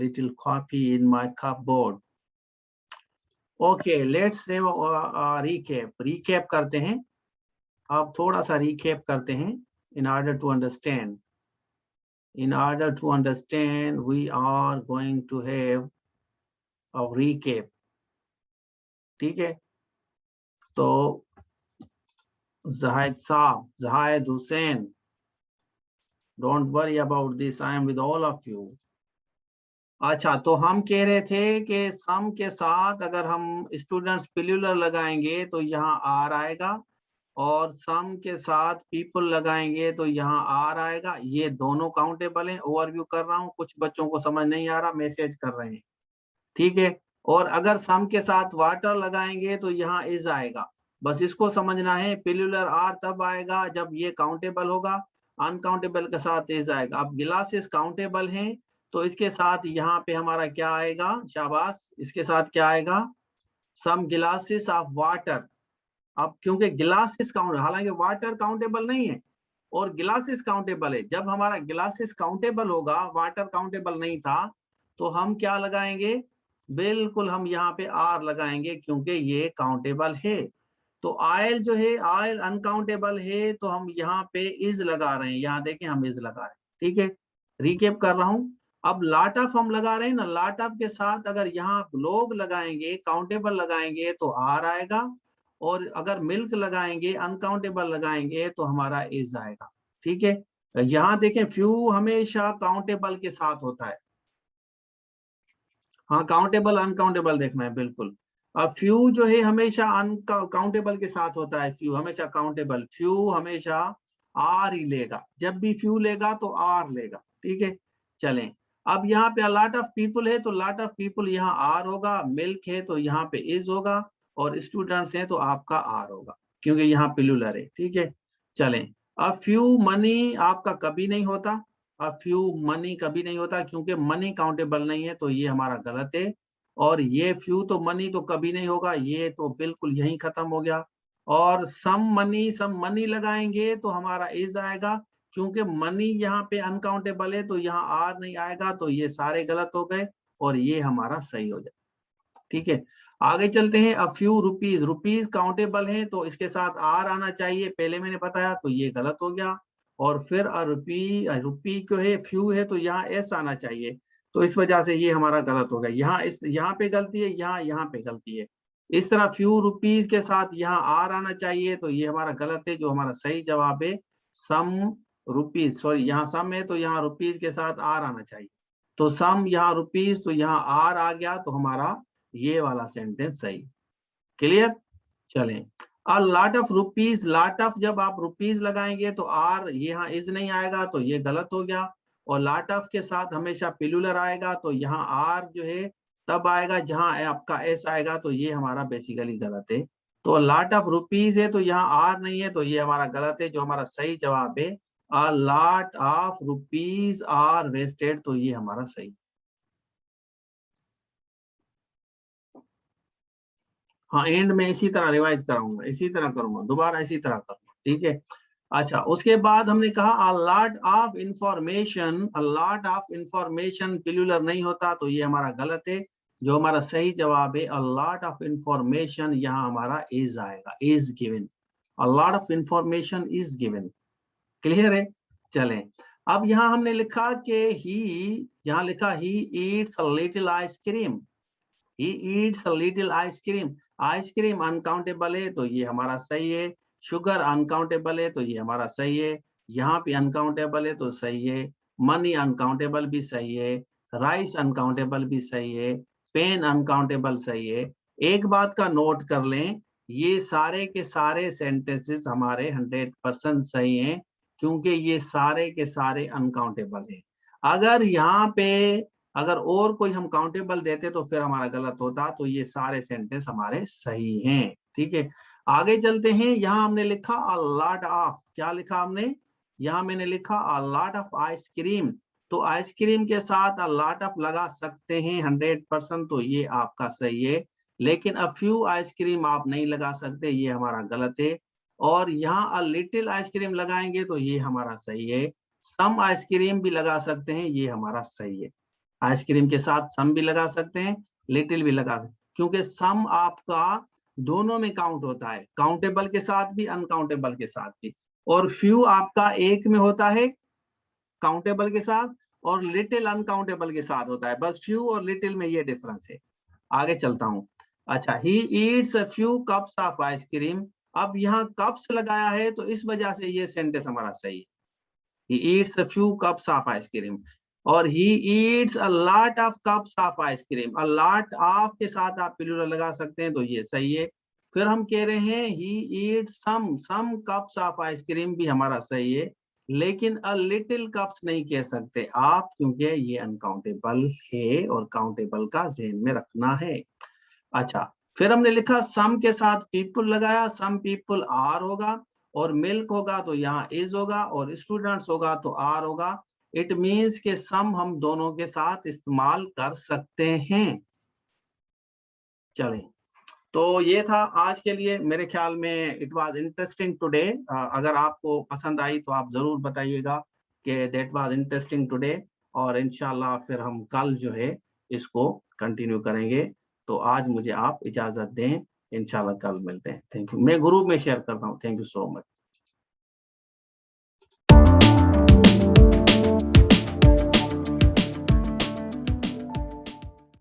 little coffee in my cupboard. Okay, let's have a recap. Recap करते हैं. अब थोड़ा सा recap करते हैं in order to understand. In order to understand, we are going to have a recap. ठीक है. तो Zahid Saab, Zahid Hussain, don't worry about this. I am with all of you. अच्छा, तो हम कह रहे थे कि सम के साथ अगर हम स्टूडेंट्स प्लूरल लगाएंगे तो यहाँ आर आएगा, और सम के साथ पीपल लगाएंगे तो यहाँ आर आएगा. ये दोनों काउंटेबल हैं. ओवरव्यू कर रहा हूँ, कुछ बच्चों को समझ नहीं आ रहा, मैसेज कर रहे हैं. ठीक है. और अगर सम के साथ वाटर लगाएंगे तो यहाँ इज आएगा. बस इसको समझना है. प्लूरल आर तब आएगा जब ये काउंटेबल होगा, अनकाउंटेबल के साथ इज आएगा. अब गिलासेस काउंटेबल हैं तो इसके साथ यहाँ पे हमारा क्या आएगा, शाबाश, इसके साथ क्या आएगा, सम गिलासेस ऑफ वाटर. अब क्योंकि गिलासेस काउंट, हालांकि वाटर काउंटेबल नहीं है और गिलासेस काउंटेबल है. जब हमारा गिलासेस काउंटेबल होगा, वाटर काउंटेबल नहीं था, तो हम क्या लगाएंगे, बिल्कुल हम यहाँ पे आर लगाएंगे क्योंकि ये काउंटेबल है. तो आयल जो है, आयल अनकाउंटेबल है तो हम यहाँ पे इज लगा रहे हैं. यहाँ देखें हम इज लगा रहे हैं. ठीक है, रिकेप कर रहा हूँ. अब लॉट ऑफ हम लगा रहे हैं ना, लॉट ऑफ के साथ अगर यहाँ लोग लगाएंगे, काउंटेबल लगाएंगे तो आर आएगा, और अगर मिल्क लगाएंगे, अनकाउंटेबल लगाएंगे तो हमारा इज आएगा. ठीक है. यहाँ देखें फ्यू हमेशा काउंटेबल के साथ होता है. हाँ, काउंटेबल अनकाउंटेबल देखना है बिल्कुल. अब फ्यू जो है हमेशा अनकाउंटेबल के साथ होता है. फ्यू हमेशा काउंटेबल, फ्यू हमेशा आर ही लेगा. जब भी फ्यू लेगा तो आर लेगा. ठीक है. चलें, अब यहाँ पे लॉट ऑफ पीपल है तो लॉट ऑफ पीपल यहाँ आर होगा, मिल्क है तो यहाँ पे इज होगा, और स्टूडेंट्स हैं तो आपका आर होगा क्योंकि यहाँ प्लूरल है. ठीक है. चलें, अब फ्यू मनी आपका कभी नहीं होता. अब फ्यू मनी कभी नहीं होता क्योंकि मनी काउंटेबल नहीं है, तो ये हमारा गलत है. और ये फ्यू तो मनी तो कभी नहीं होगा, ये तो बिल्कुल यहीं खत्म हो गया. और सम मनी लगाएंगे तो हमारा इज आएगा क्योंकि मनी यहाँ पे अनकाउंटेबल है तो यहाँ आर नहीं आएगा, तो ये सारे गलत हो गए और ये हमारा सही हो जाए. ठीक है. आगे चलते हैं. अब फ्यू रुपीज, रुपीज काउंटेबल है तो इसके साथ आर आना चाहिए, पहले मैंने बताया, तो ये गलत हो गया. और फिर रुपी को है, फ्यू है तो यहाँ एस आना चाहिए, तो इस वजह से ये हमारा गलत हो गया. यहाँ पे गलती है, यहाँ पे गलती है. इस तरह फ्यू रुपीज के साथ यहाँ आर आना चाहिए, तो ये हमारा गलत है. जो हमारा सही जवाब है सम रुपीज, सॉरी यहाँ सम है तो यहाँ रुपीज के साथ आर आना चाहिए. तो सम यहाँ रुपीज तो यहाँ आर आ गया, तो हमारा ये वाला सेंटेंस सही. क्लियर. चलें, अ lot of rupees, lot of जब आप रुपीज लगाएंगे तो आर यहाँ इज नहीं आएगा, तो ये गलत हो गया. और लॉट ऑफ के साथ हमेशा प्लूरल आएगा, तो यहाँ आर जो है तब आएगा जहां आपका एस आएगा, तो ये हमारा बेसिकली गलत है. तो लॉट ऑफ रुपीज है तो यहाँ आर नहीं है, तो ये हमारा गलत है. जो हमारा सही जवाब है a lot of rupees are wasted, तो ये हमारा सही. हाँ, एंड में इसी तरह रिवाइज कराऊंगा, इसी तरह करूंगा, दोबारा इसी तरह करूंगा. ठीक है. अच्छा, उसके बाद हमने कहा a lot of information, a lot of information plural नहीं होता, तो ये हमारा गलत है. जो हमारा सही जवाब है अ लॉट ऑफ इंफॉर्मेशन, यहाँ हमारा इज आएगा, is given. A lot of information is given. Clear है. चलें, अब यहाँ हमने लिखा कि यहाँ लिखा he eats a little ice cream. He eats a little ice cream. Ice cream uncountable है तो ये हमारा सही है. शुगर अनकाउंटेबल है तो ये हमारा सही है. यहाँ पे अनकाउंटेबल है तो सही है. मनी अनकाउंटेबल भी सही है. राइस अनकाउंटेबल भी सही है. पेन अनकाउंटेबल सही है. एक बात का नोट कर लें, ये सारे के सारे सेंटेंसेस हमारे 100% सही हैं क्योंकि ये सारे के सारे अनकाउंटेबल हैं. अगर यहाँ पे अगर और कोई हम काउंटेबल देते तो फिर हमारा गलत होता, तो ये सारे सेंटेंस हमारे सही हैं. ठीक है. आगे चलते हैं. यहाँ हमने लिखा अ लॉट ऑफ, क्या लिखा हमने, यहाँ मैंने लिखा अ लॉट ऑफ आइसक्रीम. तो आइसक्रीम के साथ अ लॉट ऑफ लगा सकते हैं 100%, तो ये आपका सही है. लेकिन अ फ्यू आइसक्रीम आप नहीं लगा सकते, ये हमारा गलत है. और यहाँ अ लिटिल आइसक्रीम लगाएंगे तो ये हमारा सही है. सम आइसक्रीम भी लगा सकते हैं, ये हमारा सही है. आइसक्रीम के साथ सम भी लगा सकते हैं, लिटिल भी लगा सकते हैं, क्योंकि सम आपका दोनों में काउंट होता है, काउंटेबल के साथ भी, अनकाउंटेबल के साथ भी। और फ्यू आपका एक में होता है काउंटेबल के साथ, और लिटिल अनकाउंटेबल के साथ होता है। बस फ्यू और लिटिल में ये डिफरेंस है। आगे चलता हूं। अच्छा, he eats a few cups of ice cream. अब यहाँ कप्स लगाया है तो इस वजह से ये सेंटेंस हमारा सही है। He eats a few cups of ice cream, और he eats a lot of cups of ice cream। a lot of के साथ आप प्लूरल लगा सकते हैं तो ये सही है। फिर हम कह रहे हैं he eats some cups of ice cream भी हमारा सही है, लेकिन a little cups नहीं कह सकते आप, क्योंकि ये अनकाउंटेबल है और काउंटेबल का ध्यान में रखना है। अच्छा, फिर हमने लिखा सम के साथ पीपल लगाया, सम पीपल आर होगा, और मिल्क होगा तो यहाँ इज होगा, और स्टूडेंट्स होगा तो आर होगा। इट मीन्स के सम हम दोनों के साथ इस्तेमाल कर सकते हैं। चलें, तो ये था आज के लिए। मेरे ख्याल में इट वाज इंटरेस्टिंग टुडे। अगर आपको पसंद आई तो आप जरूर बताइएगा कि दैट वाज इंटरेस्टिंग टुडे, और इंशाल्लाह फिर हम कल जो है इसको कंटिन्यू करेंगे। तो आज मुझे आप इजाजत दें, इंशाल्लाह कल मिलते हैं। Thank you. मैं ग्रुप में शेयर करता हूँ। Thank you so much.